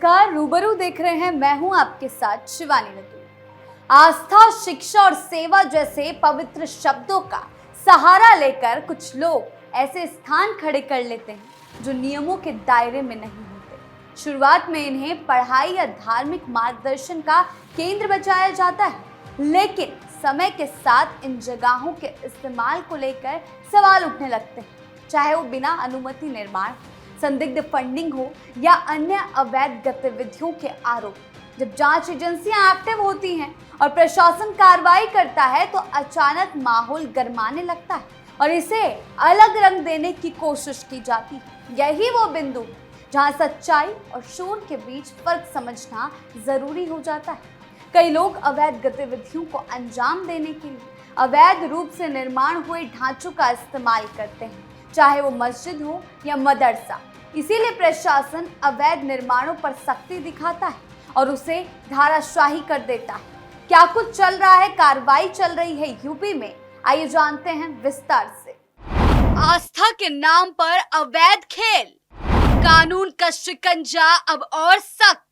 नमस्कार, रूबरू देख रहे हैं। मैं हूं आपके साथ शिवानी नतू। आस्था, शिक्षा और सेवा जैसे पवित्र शब्दों का सहारा लेकर कुछ लोग ऐसे स्थान खड़े कर लेते हैं जो नियमों के दायरे में नहीं होते। शुरुआत में इन्हें पढ़ाई या धार्मिक मार्गदर्शन का केंद्र बताया जाता है, लेकिन समय के साथ इन जगहों के इस्तेमाल को लेकर सवाल उठने लगते हैं, चाहे वो बिना अनुमति निर्माण, संदिग्ध फंडिंग हो या अन्य अवैध गतिविधियों के आरोप। जब जांच एजेंसियां एक्टिव होती हैं और प्रशासन कार्रवाई करता है तो अचानक माहौल गरमाने लगता है और इसे अलग रंग देने की कोशिश की जाती है। यही वो बिंदु है जहां सच्चाई और शोर के बीच फर्क समझना जरूरी हो जाता है। कई लोग अवैध गतिविधियों को अंजाम देने के लिए अवैध रूप से निर्माण हुए ढांचों का इस्तेमाल करते हैं, चाहे वो मस्जिद हो या मदरसा। इसीलिए प्रशासन अवैध निर्माणों पर सख्ती दिखाता है और उसे धाराशाही कर देता है। क्या कुछ चल रहा है, कार्रवाई चल रही है यूपी में, आइए जानते हैं विस्तार से। आस्था के नाम पर अवैध खेल, कानून का शिकंजा अब और सख्त,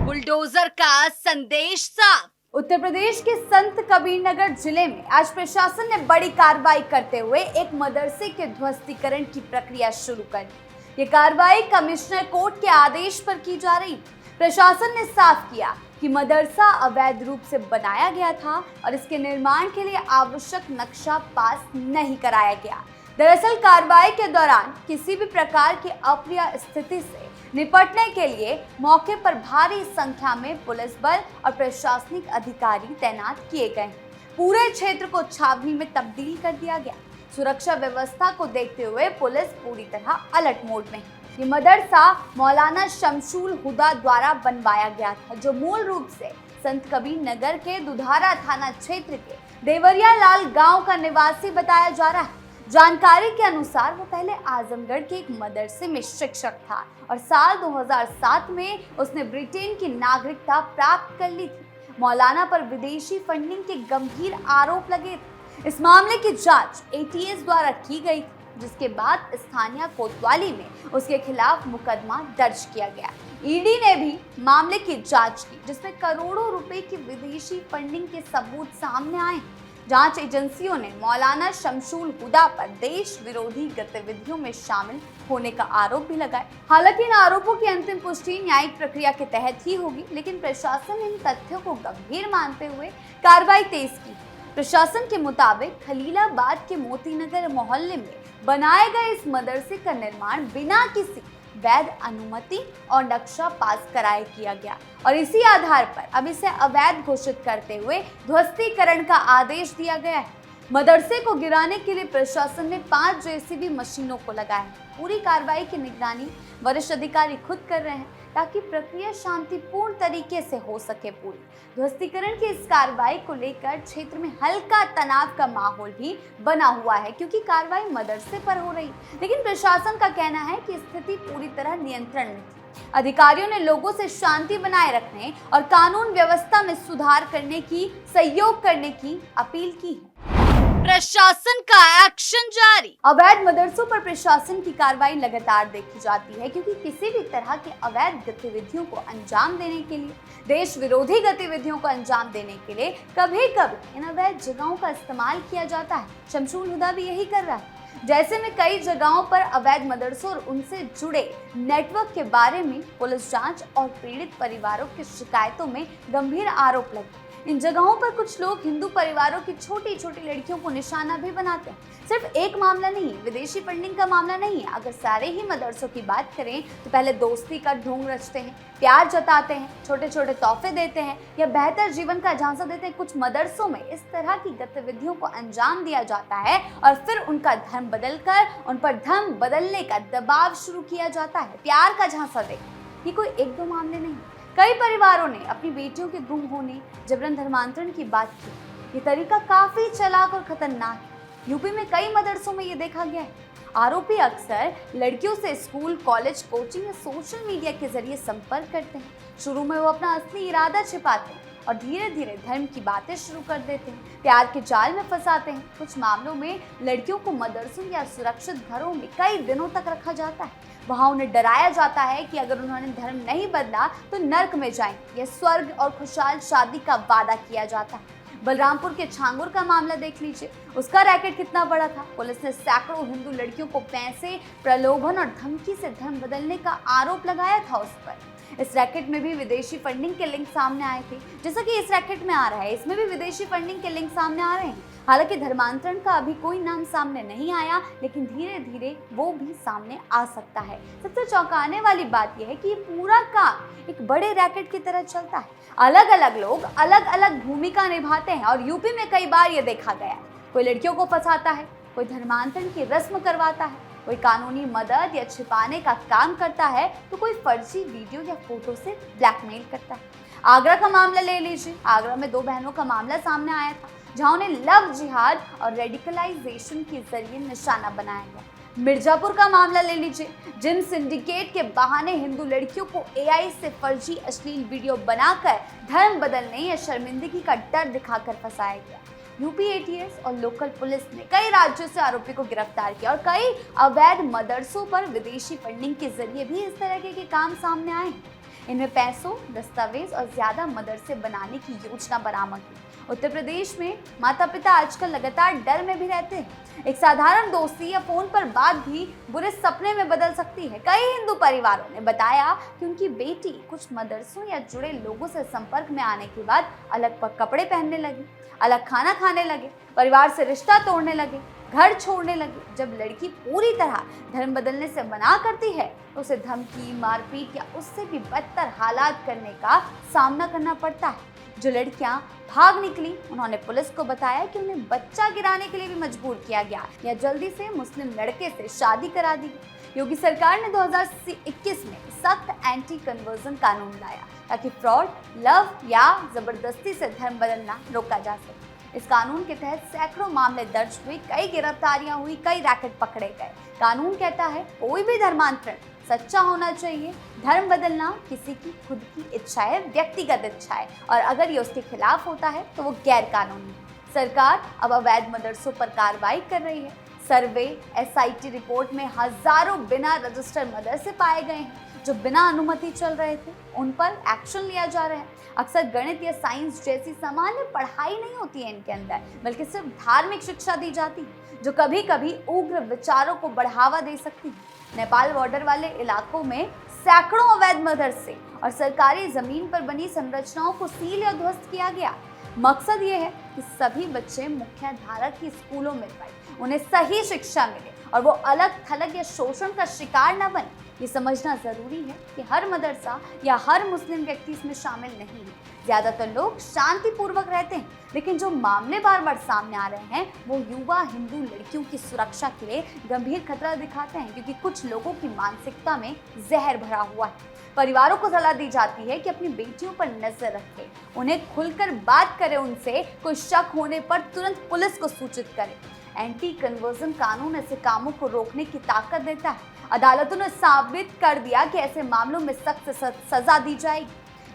बुलडोजर का संदेश साफ। उत्तर प्रदेश के संत कबीरनगर जिले में आज प्रशासन ने बड़ी कार्रवाई करते हुए एक मदरसे के ध्वस्तीकरण की प्रक्रिया शुरू कर दी। ये कार्रवाई कमिश्नर कोर्ट के आदेश पर की जा रही। प्रशासन ने साफ किया कि मदरसा अवैध रूप से बनाया गया था और इसके निर्माण के लिए आवश्यक नक्शा पास नहीं कराया गया। दरअसल कार्रवाई के दौरान किसी भी प्रकार की अप्रिय स्थिति से निपटने के लिए मौके पर भारी संख्या में पुलिस बल और प्रशासनिक अधिकारी तैनात किए गए। पूरे क्षेत्र को छावनी में तब्दील कर दिया गया। सुरक्षा व्यवस्था को देखते हुए पुलिस पूरी तरह अलर्ट मोड में है। ये मदरसा मौलाना शमशुल हुदा द्वारा बनवाया गया था, जो मूल रूप से संत कबीर नगर के दुधारा थाना क्षेत्र के देवरिया लाल गांव का निवासी बताया जा रहा है। जानकारी के अनुसार वो पहले आजमगढ़ के एक मदरसे में शिक्षक था और साल 2007 में उसने ब्रिटेन की नागरिकता प्राप्त कर ली थी। मौलाना पर विदेशी फंडिंग के गंभीर आरोप लगे थे। इस मामले की जांच एटीएस द्वारा की गई, जिसके बाद स्थानीय कोतवाली में उसके खिलाफ मुकदमा दर्ज किया गया। ईडी ने भी मामले की जांच की, जिसमें करोड़ों रुपए की विदेशी फंडिंग के सबूत सामने आए। जांच एजेंसियों ने मौलाना शमशुल हुदा पर देश विरोधी गतिविधियों में शामिल होने का आरोप भी लगाया। हालांकि इन आरोपों की अंतिम पुष्टि न्यायिक प्रक्रिया के तहत ही होगी, लेकिन प्रशासन ने इन तथ्यों को गंभीर मानते हुए कार्रवाई तेज की। प्रशासन के मुताबिक खलीलाबाद के मोतीनगर मोहल्ले में बनाए गए इस मदरसे का निर्माण बिना किसी वैध अनुमति और नक्शा पास कराए किया गया और इसी आधार पर अब इसे अवैध घोषित करते हुए ध्वस्तीकरण का आदेश दिया गया है। मदरसे को गिराने के लिए प्रशासन ने 5 जेसीबी मशीनों को लगाया। पूरी कार्रवाई की निगरानी वरिष्ठ अधिकारी खुद कर रहे हैं ताकि प्रक्रिया शांतिपूर्ण तरीके से हो सके। पूरी ध्वस्तीकरण की इस कार्रवाई को लेकर क्षेत्र में हल्का तनाव का माहौल भी बना हुआ है, क्योंकि कार्रवाई मदरसे पर हो रही, लेकिन प्रशासन का कहना है कि स्थिति पूरी तरह नियंत्रण में थी। अधिकारियों ने लोगों से शांति बनाए रखने और कानून व्यवस्था में सुधार करने की, सहयोग करने की अपील की है। प्रशासन का एक्शन जारी। अवैध मदरसों पर प्रशासन की कार्रवाई लगातार देखी जाती है, क्योंकि किसी भी तरह की अवैध गतिविधियों को अंजाम देने के लिए, देश विरोधी गतिविधियों को अंजाम देने के लिए कभी कभी इन अवैध जगहों का इस्तेमाल किया जाता है। शमशुल हुदा भी यही कर रहा है। जैसे में कई जगहों पर अवैध मदरसों और उनसे जुड़े नेटवर्क के बारे में पुलिस जांच और पीड़ित परिवारों की शिकायतों में गंभीर आरोप लगे। इन जगहों पर कुछ लोग हिंदू परिवारों की छोटी छोटी लड़कियों को निशाना भी बनाते हैं। सिर्फ एक मामला नहीं, विदेशी फंडिंग का मामला नहीं है। अगर सारे ही मदरसों की बात करें तो पहले दोस्ती का ढोंग रचते हैं, प्यार जताते हैं, छोटे छोटे तोहफे देते हैं या बेहतर जीवन का झांसा देते हैं। कुछ मदरसों में इस तरह की गतिविधियों को अंजाम दिया जाता है और फिर उनका धर्म बदलकर उन पर धर्म बदलने का दबाव शुरू किया जाता है, प्यार का झांसा देकर। ये कोई 1-2 मामले नहीं। कई परिवारों ने अपनी बेटियों के गुम होने, जबरन धर्मांतरण की बात की। ये तरीका काफी चालाक और खतरनाक है। यूपी में कई मदरसों में ये देखा गया है। आरोपी अक्सर लड़कियों से स्कूल, कॉलेज, कोचिंग या सोशल मीडिया के जरिए संपर्क करते हैं। शुरू में वो अपना असली इरादा छिपाते हैं और धीरे धीरे धर्म की बातें शुरू कर देते हैं, प्यार के जाल में फंसाते हैं। कुछ मामलों में लड़कियों को मदरसों या सुरक्षित घरों में कई दिनों तक रखा जाता है। वहाँ उन्हें डराया जाता है कि अगर उन्होंने धर्म नहीं बदला तो नर्क में जाएंगे। यह स्वर्ग और खुशहाल शादी का वादा किया जाता है। बलरामपुर के छांगुर का मामला देख लीजिए, उसका रैकेट कितना बड़ा था। पुलिस ने सैकड़ों हिंदू लड़कियों को पैसे, प्रलोभन और धमकी से धर्म बदलने का आरोप लगाया था उस पर। इस रैकेट में भी विदेशी फंडिंग के लिंक सामने आए थे, जैसा कि इस रैकेट में आ रहा है, इसमें भी विदेशी फंडिंग के लिंक सामने आ रहे हैं। हालांकि धर्मांतरण का अभी कोई नाम सामने नहीं आया, लेकिन धीरे धीरे वो भी सामने आ सकता है। सबसे चौंकाने वाली बात यह है कि ये पूरा काम एक बड़े रैकेट की तरह चलता है। अलग अलग लोग अलग अलग भूमिका निभाते हैं और यूपी में कई बार ये देखा गया है। कोई लड़कियों को फंसाता है, कोई धर्मांतरण की रस्म करवाता है, कोई कानूनी मदद या छिपाने का काम करता है, तो कोई फर्जी वीडियो या फोटो से ब्लैकमेल करता है। आगरा का मामला ले लीजिए। आगरा में 2 बहनों का मामला सामने आया था, जहां उन्हें लव जिहाद और रेडिकलाइजेशन के जरिए निशाना बनाया गया। मिर्जापुर का मामला ले लीजिए। जिन सिंडिकेट के बहाने हिंदू लड़कियों को एआई से फर्जी अश्लील वीडियो बनाकर धर्म बदलने या शर्मिंदगी का डर दिखाकर फंसाया गया। यूपी एटीएस और लोकल पुलिस ने कई राज्यों से आरोपी को गिरफ्तार किया और कई अवैध मदरसों पर विदेशी फंडिंग के जरिए भी इस तरह के काम सामने आए हैं। इनमें पैसों, दस्तावेज और ज्यादा मदरसे बनाने की योजना बरामद हुई। उत्तर प्रदेश में माता पिता आजकल लगातार डर में भी रहते हैं। एक साधारण दोस्ती या फोन पर बात भी बुरे सपने में बदल सकती है। कई हिंदू परिवारों ने बताया कि उनकी बेटी कुछ मदरसों या जुड़े लोगों से संपर्क में आने के बाद अलग कपड़े पहनने लगी, अलग खाना खाने लगे, परिवार से रिश्ता तोड़ने लगे, घर छोड़ने लगे। जब लड़की पूरी तरह धर्म बदलने से मना करती है तो उसे धमकी, मारपीट या उससे भी बदतर हालात करने का सामना करना पड़ता है। जो लड़कियां भाग निकली, उन्होंने पुलिस को बताया कि उन्हें बच्चा गिराने के लिए भी मजबूर किया गया या जल्दी से मुस्लिम लड़के से शादी करा दी गई। योगी सरकार ने 2021 में सख्त एंटी कन्वर्जन कानून लाया ताकि फ्रॉड, लव या जबरदस्ती से धर्म बदलना रोका जा सके। इस कानून के तहत सैकड़ों मामले दर्ज हुए, कई गिरफ्तारियां हुई, कई रैकेट पकड़े गए। कानून कहता है कोई भी धर्मांतरण सच्चा होना चाहिए। धर्म बदलना किसी की खुद की इच्छा है, व्यक्तिगत इच्छा है, और अगर ये उसके खिलाफ होता है तो वो गैर कानूनी है। सरकार अब अवैध मदरसों पर कार्रवाई कर रही है। सर्वे, एसआईटी रिपोर्ट में हजारों बिना रजिस्टर्ड मदरसे पाए गए हैं जो बिना अनुमति चल रहे थे। उन पर एक्शन लिया जा रहा है। अक्सर गणित या साइंस जैसी सामान्य पढ़ाई नहीं होती है इनके अंदर, बल्कि सिर्फ धार्मिक शिक्षा दी जाती है जो कभी कभी उग्र विचारों को बढ़ावा दे सकती है। नेपाल बॉर्डर वाले इलाकों में सैकड़ों अवैध मदरसे और सरकारी जमीन पर बनी संरचनाओं को सील या ध्वस्त किया गया। मकसद ये है कि सभी बच्चे मुख्य धारा की स्कूलों में पढ़ें, उन्हें सही शिक्षा मिले और वो अलग थलग या शोषण का शिकार न बने। ये समझना जरूरी है कि हर मदरसा या हर मुस्लिम व्यक्ति इसमें शामिल नहीं है। ज्यादातर लोग शांतिपूर्वक रहते हैं, लेकिन जो मामले बार बार सामने आ रहे हैं वो युवा हिंदू लड़कियों की सुरक्षा के लिए गंभीर खतरा दिखाते हैं, क्योंकि कुछ लोगों की मानसिकता में जहर भरा हुआ है। परिवारों को सलाह दी जाती है कि अपनी बेटियों पर नजर रखें, उन्हें खुलकर बात करें, उनसे कोई शक होने पर तुरंत पुलिस को सूचित करें। एंटी कन्वर्जन कानून ऐसे कामों को रोकने की ताकत देता है। अदालतों ने साबित कर दिया कि ऐसे मामलों में सख्त सजा दी जाएगी,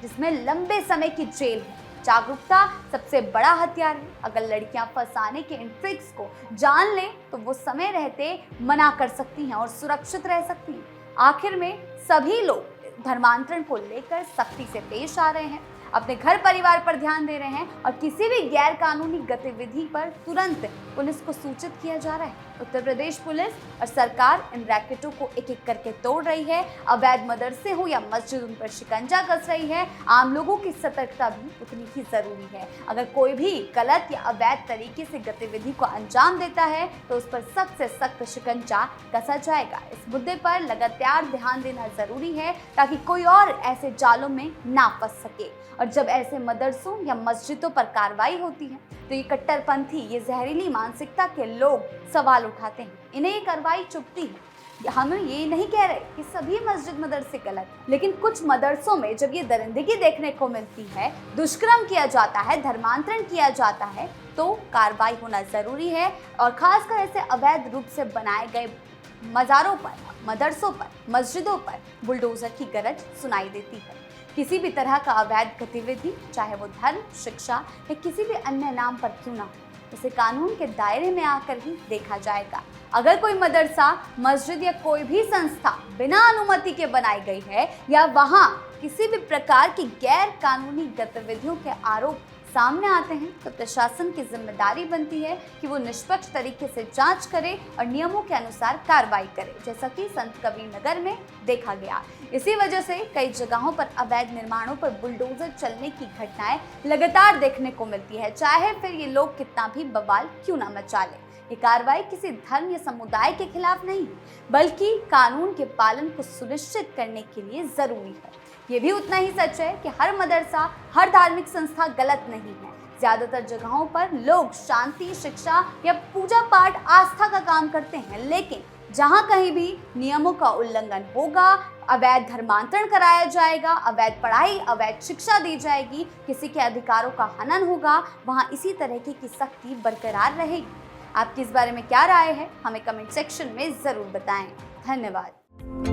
जिसमें लंबे समय की जेल है। जागरूकता सबसे बड़ा हथियार है। अगर लड़कियां फंसाने के इन ट्रिक्स को जान लें तो वो समय रहते मना कर सकती हैं और सुरक्षित रह सकती हैं। आखिर में सभी लोग धर्मांतरण को लेकर सख्ती से पेश आ रहे हैं, अपने घर परिवार पर ध्यान दे रहे हैं और किसी भी गैर कानूनी गतिविधि पर तुरंत पुलिस को सूचित किया जा रहा है। उत्तर प्रदेश पुलिस और सरकार इन रैकेटों को एक एक करके तोड़ रही है। अवैध मदरसे हो या मस्जिद, उन पर शिकंजा कस रही है। आम लोगों की सतर्कता भी उतनी ही जरूरी है। अगर कोई भी गलत या अवैध तरीके से गतिविधि को अंजाम देता है तो उस पर सख्त से सख्त शिकंजा कसा जाएगा। इस मुद्दे पर लगातार ध्यान देना जरूरी है ताकि कोई और ऐसे जालों में ना फंस सके। और जब ऐसे मदरसों या मस्जिदों पर कार्रवाई होती है तो ये कट्टरपंथी, ये जहरीली मानसिकता के लोग सवाल उठाते हैं। इन्हें ये कार्रवाई चुभती है। हम ये नहीं कह रहे कि सभी मस्जिद मदरसे गलत, लेकिन कुछ मदरसों में जब ये दरिंदगी देखने को मिलती है, दुष्कर्म किया जाता है, धर्मांतरण किया जाता है, तो कार्रवाई होना जरूरी है। और खासकर ऐसे अवैध रूप से बनाए गए मज़ारों पर, मदरसों पर, मस्जिदों पर बुलडोजर की गरज सुनाई देती है। किसी भी तरह का अवैध गतिविधि, चाहे वो धर्म, शिक्षा या किसी भी अन्य नाम पर क्यों ना हो, उसे कानून के दायरे में आकर ही देखा जाएगा। अगर कोई मदरसा, मस्जिद या कोई भी संस्था बिना अनुमति के बनाई गई है या वहां किसी भी प्रकार की गैर कानूनी गतिविधियों के आरोप सामने आते हैं, तो प्रशासन की जिम्मेदारी बनती है कि वो निष्पक्ष तरीके से जांच करे और नियमों के अनुसार कार्रवाई करे, जैसा कि संत कबीर नगर में देखा गया। इसी वजह से कई जगहों पर अवैध निर्माणों पर बुलडोजर चलने की घटनाएं लगातार देखने को मिलती है, चाहे फिर ये लोग कितना भी बवाल क्यों ना मचा ले। ये कार्रवाई किसी धर्म या समुदाय के खिलाफ नहीं, बल्कि कानून के पालन को सुनिश्चित करने के लिए जरूरी है। ये भी उतना ही सच है कि हर मदरसा, हर धार्मिक संस्था गलत नहीं है। ज्यादातर जगहों पर लोग शांति, शिक्षा या पूजा पाठ, आस्था का काम करते हैं, लेकिन जहां कहीं भी नियमों का उल्लंघन होगा, अवैध धर्मांतरण कराया जाएगा, अवैध पढ़ाई, अवैध शिक्षा दी जाएगी, किसी के अधिकारों का हनन होगा, वहां इसी तरह की सख्ती बरकरार रहेगी। आपकी इस बारे में क्या राय है, हमें कमेंट सेक्शन में जरूर बताएं। धन्यवाद।